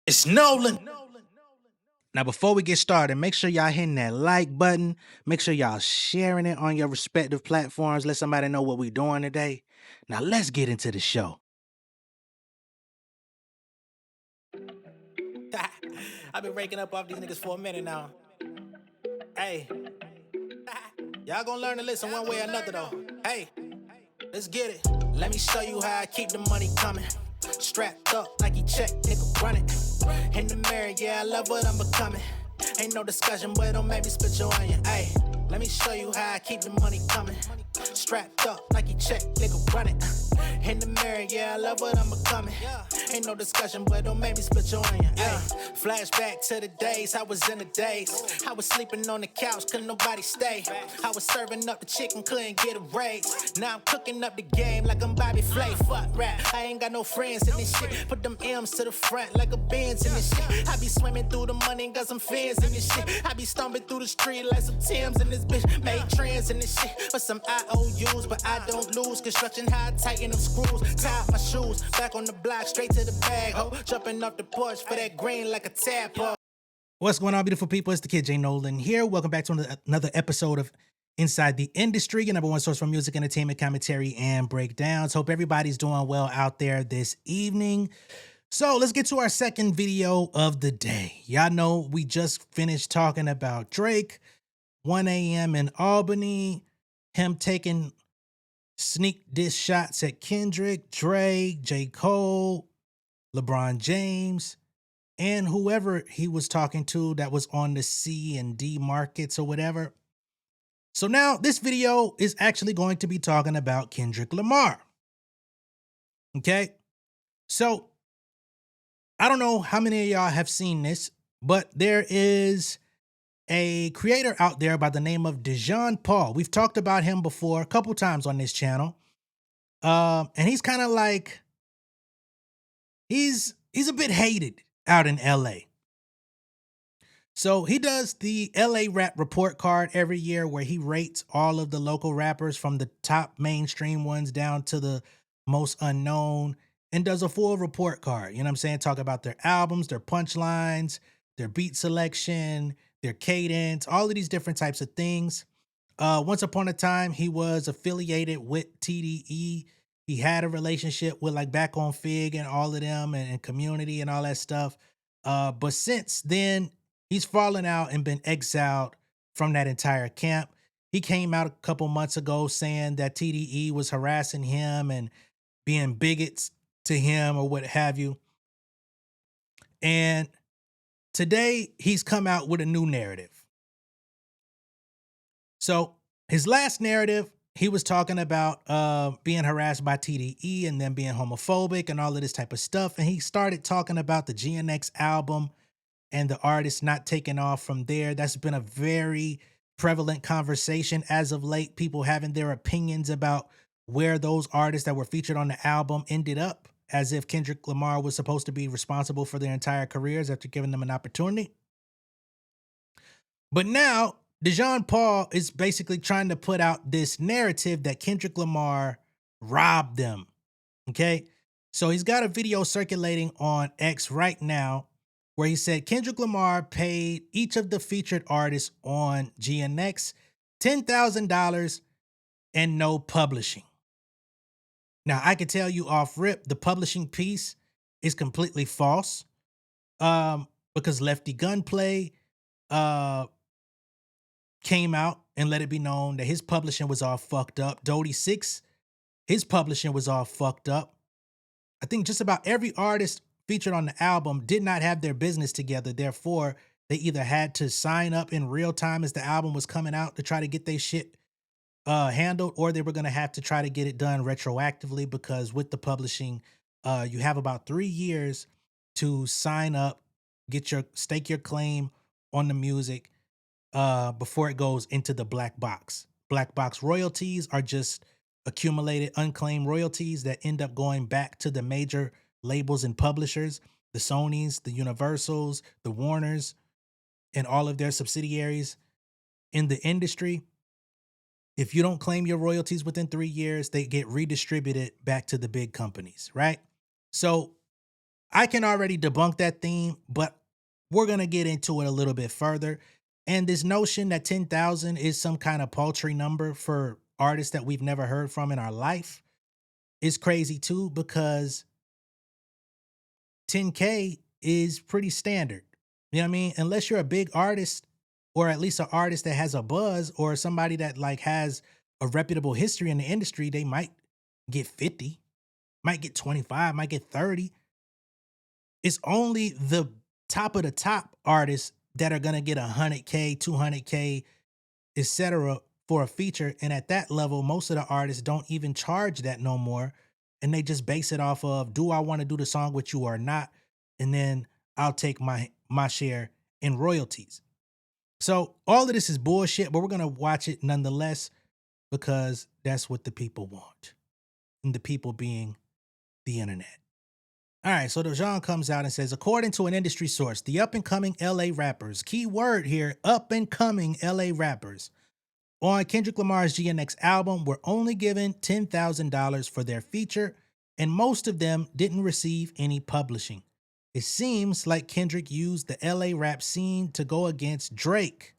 It's Nolan. Now, before we get started, make sure y'all hitting that like button. Make sure y'all sharing it on your respective platforms. Let somebody know what we're doing today. Now, let's get into the show. I've been raking up off these niggas for a minute now. Hey, y'all gonna learn to listen one way or another though. Hey, let's get it. Let me show you how I keep the money coming. Strapped up like he check, nigga run it. In the mirror, yeah, I love what I'm becoming. Ain't no discussion, but don't make me spit your onion. Hey, let me show you how I keep the money coming. Strapped up like he check, nigga run it. In the mirror, yeah, I love what I'm becoming. Ain't no discussion, but don't make me split your onion. Flashback to the days I was in the days. I was sleeping on the couch, couldn't nobody stay. I was serving up the chicken, couldn't get a raise. Now I'm cooking up the game like I'm Bobby Flay. Fuck rap, I ain't got no friends in this shit. Put them M's to the front like a Benz in this shit. I be swimming through the money, got some fins in this shit. I be stomping through the street like some Timbs in this bitch. Made trends in this shit, but some IOUs, but I don't lose. Construction how I tighten them screws, tie my shoes. Back on the block, straight to the bag, ho. Jumping off the porch for that green like a tadpole. What's going on, beautiful people? It's the kid J Nolan here. Welcome back to another episode of Inside the Industry, your number one source for music, entertainment, commentary, and breakdowns. Hope everybody's doing well out there this evening. So let's get to our second video of the day. Y'all know we just finished talking about Drake, 1 a.m. in Albany, him taking sneak diss shots at Kendrick, Drake, J. Cole, LeBron James, and whoever he was talking to that was on the C and D markets or whatever. So now this video is actually going to be talking about Kendrick Lamar. Okay? So I don't know how many of y'all have seen this, but there is a creator out there by the name of Dejan Paul. We've talked about him before a couple times on this channel. And he's kind of like, he's a bit hated out in LA. So he does the LA Rap Report Card every year where he rates all of the local rappers from the top mainstream ones down to the most unknown and does a full report card. You know what I'm saying? Talk about their albums, their punchlines, their beat selection, their cadence, all of these different types of things. Once upon a time, he was affiliated with TDE. He had a relationship with like Back on Fig and all of them and Community and all that stuff. But since then, he's fallen out and been exiled from that entire camp. He came out a couple months ago saying that TDE was harassing him and being bigots to him or what have you. And today he's come out with a new narrative. So his last narrative, he was talking about being harassed by TDE and then being homophobic and all of this type of stuff. And he started talking about the GNX album and the artist not taking off from there. That's been a very prevalent conversation as of late. People having their opinions about where those artists that were featured on the album ended up, as if Kendrick Lamar was supposed to be responsible for their entire careers after giving them an opportunity. But now Dejan Paul is basically trying to put out this narrative that Kendrick Lamar robbed them. Okay. So he's got a video circulating on X right now where he said Kendrick Lamar paid each of the featured artists on GNX $10,000 and no publishing. Now, I can tell you off rip, the publishing piece is completely false because Lefty Gunplay came out and let it be known that his publishing was all fucked up. Dodie Six, his publishing was all fucked up. I think just about every artist featured on the album did not have their business together. Therefore, they either had to sign up in real time as the album was coming out to try to get their shit handled, or they were going to have to try to get it done retroactively because with the publishing, you have about 3 years to sign up, stake your claim on the music before it goes into the black box. Black box royalties are just accumulated unclaimed royalties that end up going back to the major labels and publishers, the Sonys, the Universals, the Warners, and all of their subsidiaries in the industry. If you don't claim your royalties within 3 years, they get redistributed back to the big companies, right? So I can already debunk that theme, but we're going to get into it a little bit further. And this notion that 10,000 is some kind of paltry number for artists that we've never heard from in our life is crazy too, because 10K is pretty standard. You know what I mean? Unless you're a big artist, or at least an artist that has a buzz, or somebody that like has a reputable history in the industry, they might get 50, might get 25, might get 30. It's only the top of the top artists that are gonna get 100K, 200K, etc. for a feature. And at that level, most of the artists don't even charge that no more. And they just base it off of, do I want to do the song with you or not? And then I'll take my share in royalties. So all of this is bullshit, but we're gonna watch it nonetheless because that's what the people want. And the people being the internet. All right, so Dejan comes out and says, according to an industry source, the up-and-coming LA rappers, key word here, up-and-coming LA rappers, on Kendrick Lamar's GNX album were only given $10,000 for their feature, and most of them didn't receive any publishing. It seems like Kendrick used the LA rap scene to go against Drake.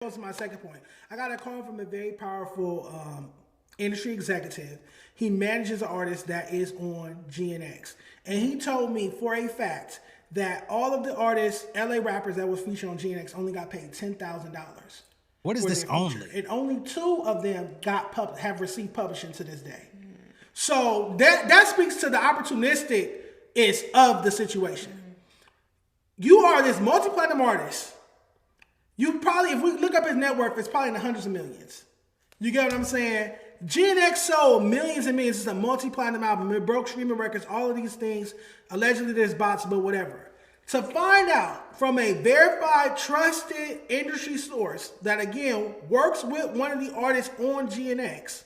Goes to my second point. I got a call from a very powerful industry executive. He manages an artist that is on GNX. And he told me for a fact that all of the artists, LA rappers that was featured on GNX only got paid $10,000. What is this only? And only 2 of them have received publishing to this day. So that speaks to the opportunistic is of the situation. You are this multi-platinum artist. You probably, if we look up his net worth, it's probably in the hundreds of millions. You get what I'm saying? GNX sold millions and millions. It's a multi-platinum album. It broke streaming records, all of these things. Allegedly there's bots, but whatever. To find out from a verified, trusted industry source that, again, works with one of the artists on GNX,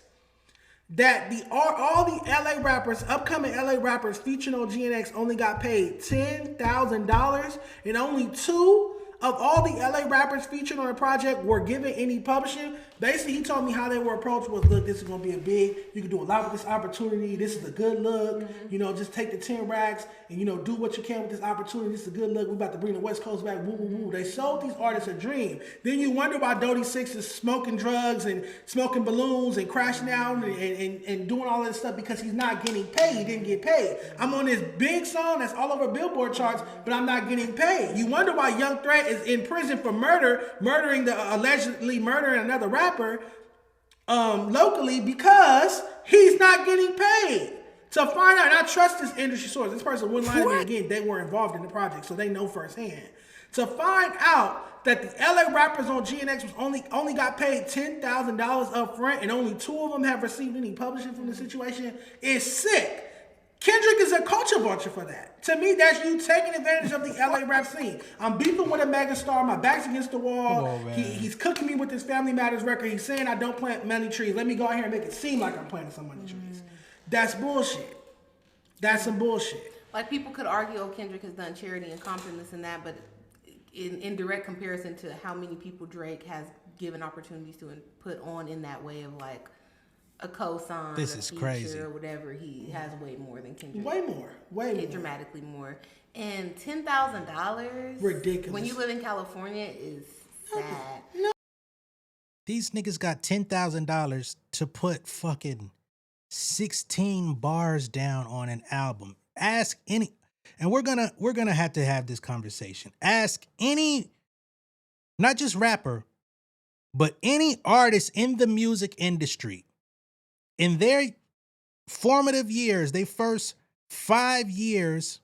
that all the LA rappers, upcoming LA rappers featured on GNX only got paid $10,000, and only 2 of all the LA rappers featured on the project were given any publishing. Basically, he told me how they were approached was, look, this is going to be a big, you can do a lot with this opportunity. This is a good look. You know, just take the 10 racks and, you know, do what you can with this opportunity. This is a good look. We're about to bring the West Coast back. Woo, woo, woo. They sold these artists a dream. Then you wonder why Dodie Six is smoking drugs and smoking balloons and crashing out and doing all this stuff because he's not getting paid. He didn't get paid. I'm on this big song that's all over Billboard charts, but I'm not getting paid. You wonder why Young Threat is in prison for allegedly murdering another rapper locally because he's not getting paid. To find out, and I trust this industry source. This person wouldn't lie to me again. They were involved in the project, so they know firsthand. To find out that the LA rappers on GNX was only got paid $10,000 up front, and only 2 of them have received any publishing from the situation is sick. Kendrick is a culture vulture for that. To me, that's you taking advantage of the LA rap scene. I'm beefing with a megastar. My back's against the wall. He's cooking me with this Family Matters record. He's saying I don't plant money trees. Let me go out here and make it seem like I'm planting some money trees. That's bullshit. That's some bullshit. Like, people could argue, oh, Kendrick has done charity and Compton, this and that, but in direct comparison to how many people Drake has given opportunities to and put on in that way of, like, a co-sign, this is crazy, or whatever, he has way more than Kendrick. Way more. Dramatically more. And $10,000, ridiculous. When you live in California, is sad. No. These niggas got $10,000 to put fucking 16 bars down on an album. Ask any, and we're gonna have to have this conversation. Ask any, not just rapper, but any artist in the music industry. In their formative years, they first 5 years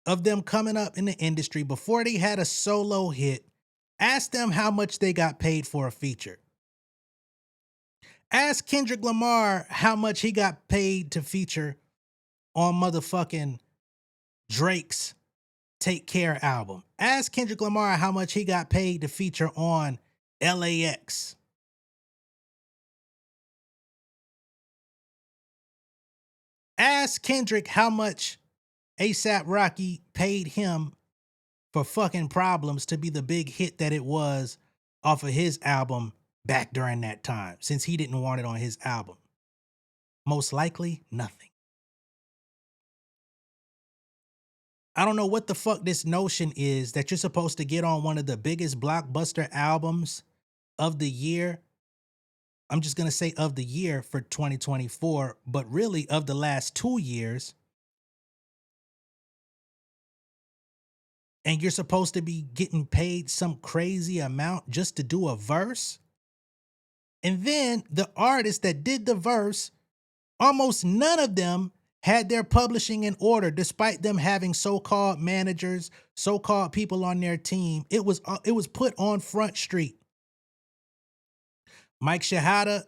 of them coming up in the industry before they had a solo hit, ask them how much they got paid for a feature. Ask Kendrick Lamar how much he got paid to feature on motherfucking Drake's Take Care album. Ask Kendrick Lamar how much he got paid to feature on LAX. Ask Kendrick how much A$AP Rocky paid him for fucking Problems to be the big hit that it was off of his album back during that time, since he didn't want it on his album. Most likely, nothing. I don't know what the fuck this notion is that you're supposed to get on one of the biggest blockbuster albums of the year. I'm just going to say of the year for 2024, but really of the last 2 years. And you're supposed to be getting paid some crazy amount just to do a verse. And then the artists that did the verse, almost none of them had their publishing in order, despite them having so-called managers, so-called people on their team. It was put on Front Street. Mike Shahada,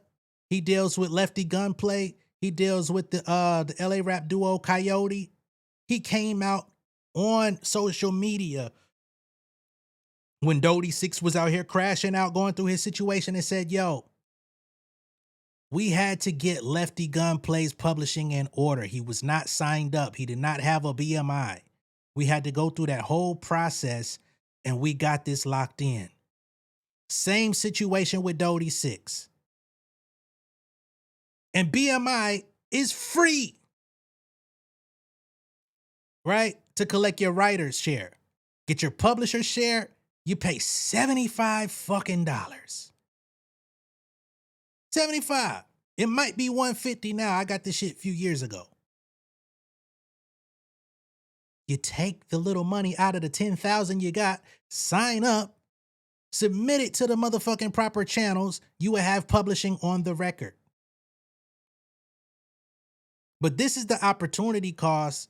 he deals with Lefty Gunplay. He deals with the LA rap duo Coyote. He came out on social media when Dodie Six was out here crashing out, going through his situation, and said, yo, we had to get Lefty Gunplay's publishing in order. He was not signed up. He did not have a BMI. We had to go through that whole process, and we got this locked in. Same situation with Dodie Six. And BMI is free, right? To collect your writer's share. Get your publisher's share, you pay $75 fucking dollars. 75. It might be 150 now. I got this shit a few years ago. You take the little money out of the 10,000 you got, sign up, submit it to the motherfucking proper channels, you will have publishing on the record. But this is the opportunity cost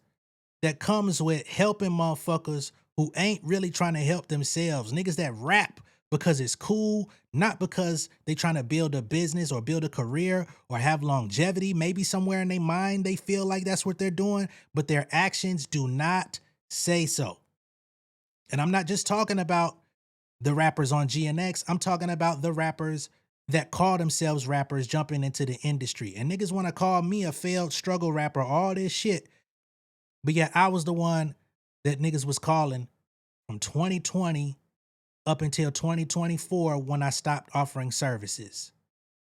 that comes with helping motherfuckers who ain't really trying to help themselves. Niggas that rap because it's cool, not because they trying to build a business or build a career or have longevity. Maybe somewhere in their mind they feel like that's what they're doing, but their actions do not say so. And I'm not just talking about the rappers on GNX. I'm talking about the rappers that call themselves rappers jumping into the industry. And niggas want to call me a failed struggle rapper, all this shit. But yeah, I was the one that niggas was calling from 2020 up until 2024 when I stopped offering services.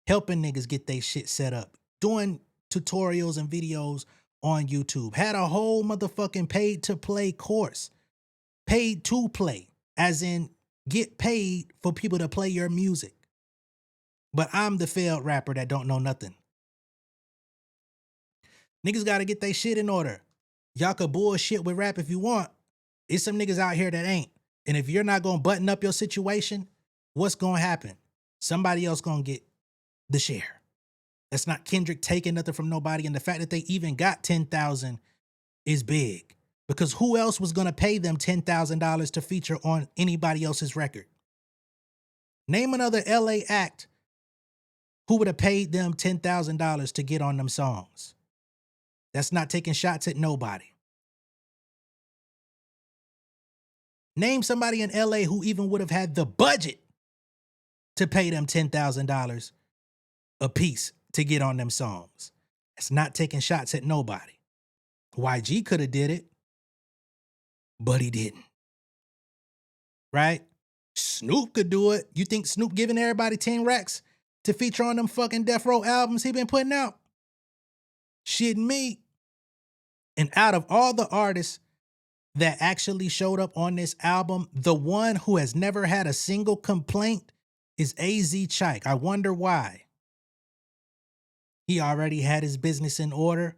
Helping niggas get they shit set up. Doing tutorials and videos on YouTube. Had a whole motherfucking paid to play course. Paid to play. As in, get paid for people to play your music. But I'm the failed rapper that don't know nothing. Niggas gotta get they shit in order. Y'all could bullshit with rap if you want. It's some niggas out here that ain't. And if you're not gonna button up your situation, what's gonna happen? Somebody else gonna get the share. That's not Kendrick taking nothing from nobody. And the fact that they even got 10,000 is big. Because who else was gonna pay them $10,000 to feature on anybody else's record? Name another LA act who would have paid them $10,000 to get on them songs. That's not taking shots at nobody. Name somebody in LA who even would have had the budget to pay them $10,000 a piece to get on them songs. That's not taking shots at nobody. YG could have did it, but he didn't. Right? Snoop could do it. You think Snoop giving everybody 10 racks to feature on them fucking Death Row albums he been putting out? Shit me. And out of all the artists that actually showed up on this album, the one who has never had a single complaint is AZ Chike. I wonder why. He already had his business in order.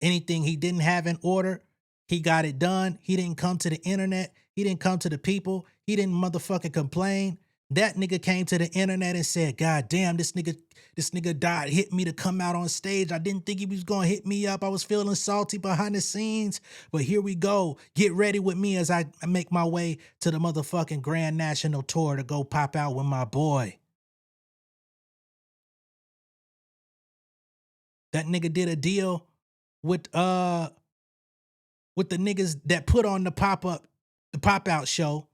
Anything he didn't have in order, he got it done. He didn't come to the internet. He didn't come to the people. He didn't motherfucking complain. That nigga came to the internet and said, God damn, this nigga died, hit me to come out on stage. I didn't think he was gonna hit me up. I was feeling salty behind the scenes, but here we go. Get ready with me as I make my way to the motherfucking Grand National Tour to go pop out with my boy. That nigga did a deal with the niggas that put on the pop-out show.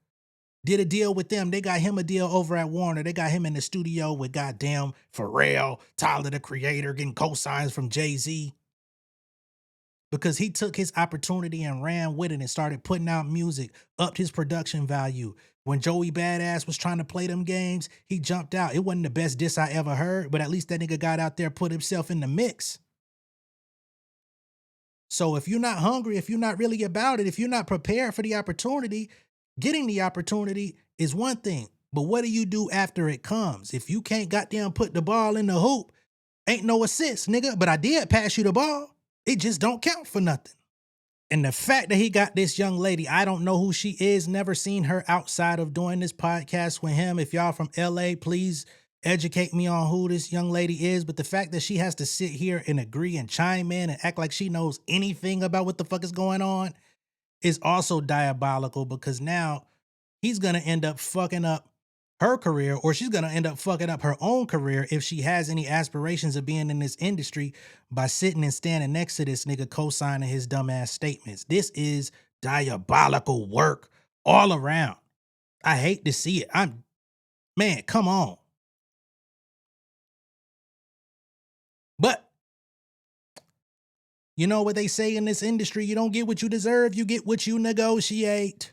Did a deal with them. They got him a deal over at Warner. They got him in the studio with goddamn Pharrell, Tyler the Creator, getting cosigns from Jay-Z. Because he took his opportunity and ran with it and started putting out music, upped his production value. When Joey Badass was trying to play them games, he jumped out. It wasn't the best diss I ever heard, but at least that nigga got out there, put himself in the mix. So if you're not hungry, if you're not really about it, if you're not prepared for the opportunity, getting the opportunity is one thing. But what do you do after it comes? If you can't goddamn put the ball in the hoop, ain't no assist, nigga. But I did pass you the ball. It just don't count for nothing. And the fact that he got this young lady, I don't know who she is, never seen her outside of doing this podcast with him. If y'all from LA, please educate me on who this young lady is. But the fact that she has to sit here and agree and chime in and act like she knows anything about what the fuck is going on is also diabolical, because now he's going to end up fucking up her career, or she's going to end up fucking up her own career if she has any aspirations of being in this industry by sitting and standing next to this nigga co-signing his dumbass statements. This is diabolical work all around. I hate to see it. Man, come on. But you know what they say in this industry? You don't get what you deserve, you get what you negotiate.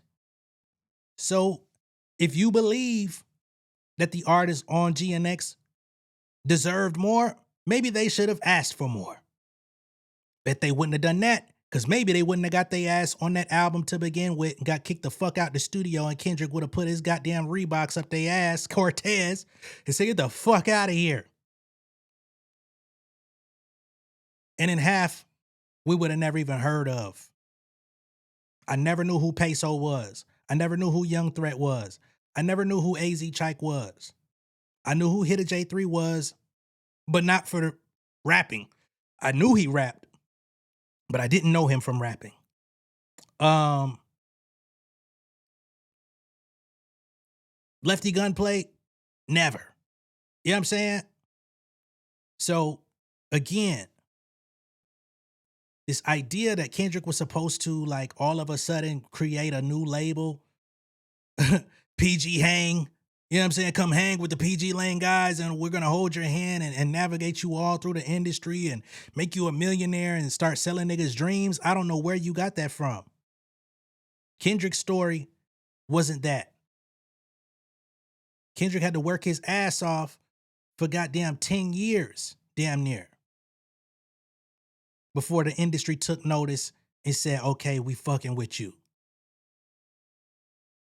So if you believe that the artists on GNX deserved more, maybe they should have asked for more. Bet they wouldn't have done that, because maybe they wouldn't have got their ass on that album to begin with and got kicked the fuck out the studio, and Kendrick would have put his goddamn Reeboks up their ass, Cortez, and said, get the fuck out of here. And in half, we would have never even heard of. I never knew who Peso was. I never knew who Young Threat was. I never knew who AZ Chike was. I knew who Hitta J3 was, but not for the rapping. I knew he rapped, but I didn't know him from rapping. Lefty Gunplay, never. You know what I'm saying? So, again, this idea that Kendrick was supposed to, like, all of a sudden create a new label, PG Hang, you know what I'm saying? Come hang with the PG Lane guys and we're going to hold your hand and navigate you all through the industry and make you a millionaire and start selling niggas dreams. I don't know where you got that from. Kendrick's story wasn't that. Kendrick had to work his ass off for goddamn 10 years, damn near, before the industry took notice and said, okay, we fucking with you.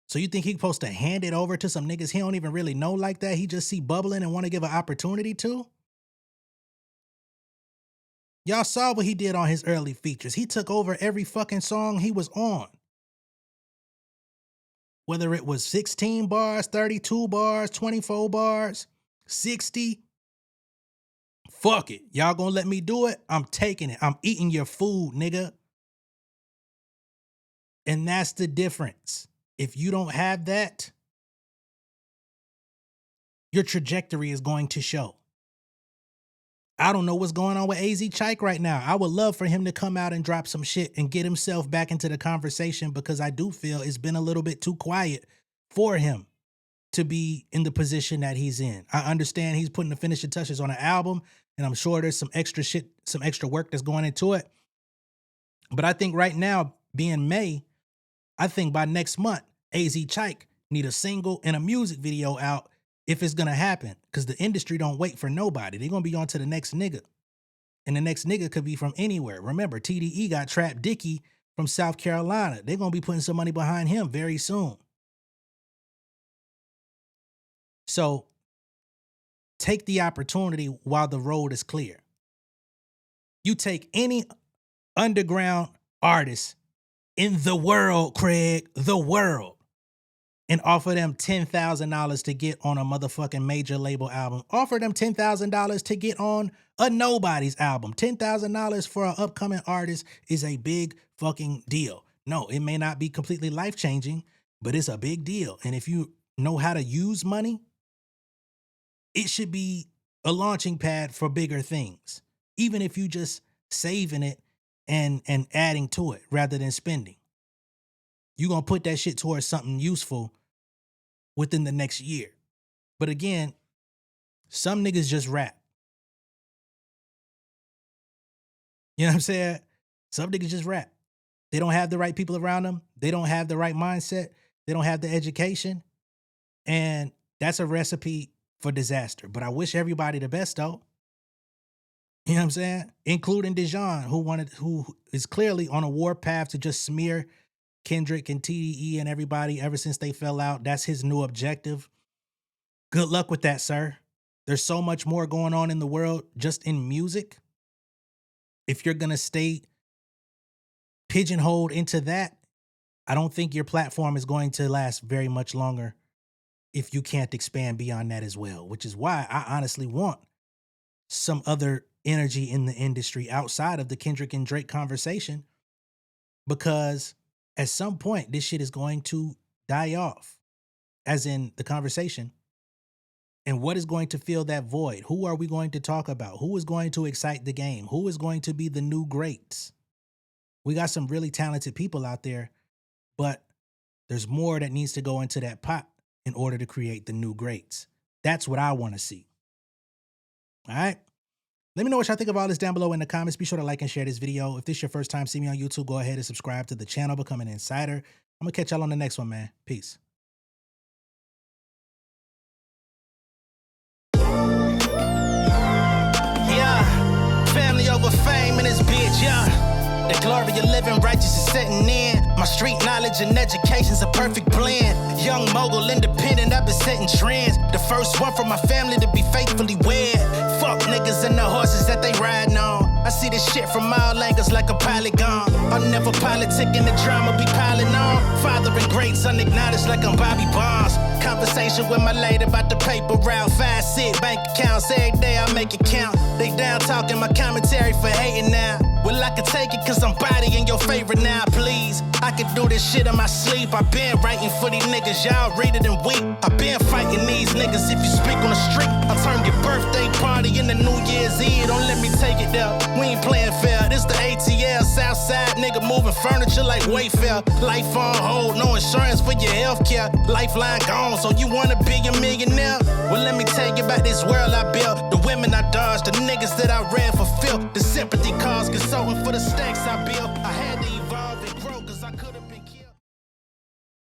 So you think he's supposed to hand it over to some niggas he don't even really know like that? He just see bubbling and want to give an opportunity to? Y'all saw what he did on his early features. He took over every fucking song he was on. Whether it was 16 bars, 32 bars, 24 bars, 60. Fuck it. Y'all gonna let me do it? I'm taking it. I'm eating your food, nigga. And that's the difference. If you don't have that, your trajectory is going to show. I don't know what's going on with AZ Chike right now. I would love for him to come out and drop some shit and get himself back into the conversation, because I do feel it's been a little bit too quiet for him to be in the position that he's in. I understand he's putting the finishing touches on an album, and I'm sure there's some extra shit, some extra work that's going into it. But I think right now, being May, I think by next month, AZ Chike need a single and a music video out if it's going to happen, because the industry don't wait for nobody. They're going to be on to the next nigga. And the next nigga could be from anywhere. Remember, TDE got Trap Dickie from South Carolina. They're going to be putting some money behind him very soon. So take the opportunity while the road is clear. You take any underground artist in the world, Craig, the world, and offer them $10,000 to get on a motherfucking major label album. Offer them $10,000 to get on a nobody's album. $10,000 for an upcoming artist is a big fucking deal. No, it may not be completely life-changing, but it's a big deal. And if you know how to use money, it should be a launching pad for bigger things. Even if you just saving it and adding to it rather than spending. You're going to put that shit towards something useful within the next year. But again, some niggas just rap. You know what I'm saying? Some niggas just rap. They don't have the right people around them. They don't have the right mindset. They don't have the education. And that's a recipe for disaster. But I wish everybody the best, though. You know what I'm saying? Including Dijon, who is clearly on a war path to just smear Kendrick and TDE and everybody ever since they fell out. That's his new objective. Good luck with that, sir. There's so much more going on in the world just in music. If you're going to stay pigeonholed into that, I don't think your platform is going to last very much longer if you can't expand beyond that as well, which is why I honestly want some other energy in the industry outside of the Kendrick and Drake conversation, because at some point this shit is going to die off, as in the conversation. And what is going to fill that void? Who are we going to talk about? Who is going to excite the game? Who is going to be the new greats? We got some really talented people out there, but there's more that needs to go into that pot in order to create the new greats. That's what I want to see. All right? Let me know what y'all think of all this down below in the comments. Be sure to like and share this video. If this is your first time seeing me on YouTube, go ahead and subscribe to the channel, become an insider. I'm going to catch y'all on the next one, man. Peace. Yeah, family over fame in this bitch, yeah. The glory of living righteous is setting in. My street knowledge and education's a perfect blend. Young mogul, independent, I've been setting trends. The first one from my family to be faithfully wed. Fuck niggas and the horses that they riding on. I see this shit from all angles like a polygon. I'm never politicking, the drama be piling on. Father and greats unacknowledged like I'm Bobby Bonds. Conversation with my lady about the paper route. 5 sit bank accounts, every day I make it count. They down talking my commentary for hating now. Well, I can take it cause I'm bodying your favorite now, please. I can do this shit in my sleep. I been writing for these niggas, y'all read it and weep. I been fighting these niggas if you speak on the street. I turn your birthday party into New Year's Eve. Don't let me take it there. We ain't playing fair. This the ATL, Southside nigga moving furniture like Wayfair. Life on hold, no insurance for your healthcare. Lifeline gone, so you wanna be a millionaire? Well, let me tell you about this world I built. The women I dodged, the niggas that I ran for filth. The sympathy calls, consulting for the stacks I built.